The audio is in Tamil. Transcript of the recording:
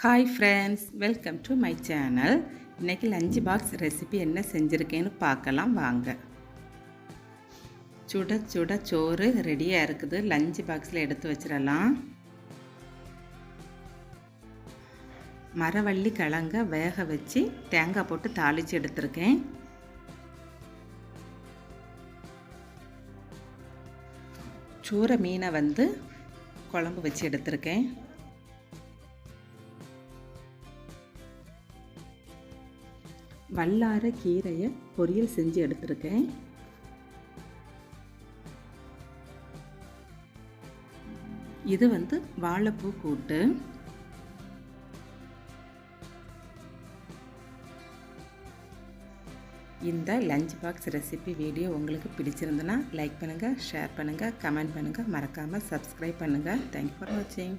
Hi friends, welcome to my channel. இன்றைக்கி லஞ்ச் பாக்ஸ் ரெசிபி என்ன செஞ்சுருக்கேன்னு பார்க்கலாம் வாங்க. சுட சுட சோறு ரெடியாக இருக்குது. லஞ்ச் பாக்ஸில் எடுத்து வச்சிடலாம். மரவள்ளி கிழங்க வேக வச்சு தேங்காய் போட்டு தாளித்து எடுத்திருக்கேன். சூரை மீனை குழம்பு வச்சு எடுத்திருக்கேன். வல்லார கீரையை பொரியல் செஞ்சு எடுத்திருக்கேன். இது வாழைப்பூ கூட்டு. இந்த லஞ்ச் பாக்ஸ் ரெசிபி வீடியோ உங்களுக்கு பிடிச்சிருந்துன்னா லைக் பண்ணுங்கள், ஷேர் பண்ணுங்கள், கமெண்ட் பண்ணுங்கள், மறக்காமல் சப்ஸ்கிரைப் பண்ணுங்கள். தேங்க்யூ ஃபார் வாட்சிங்.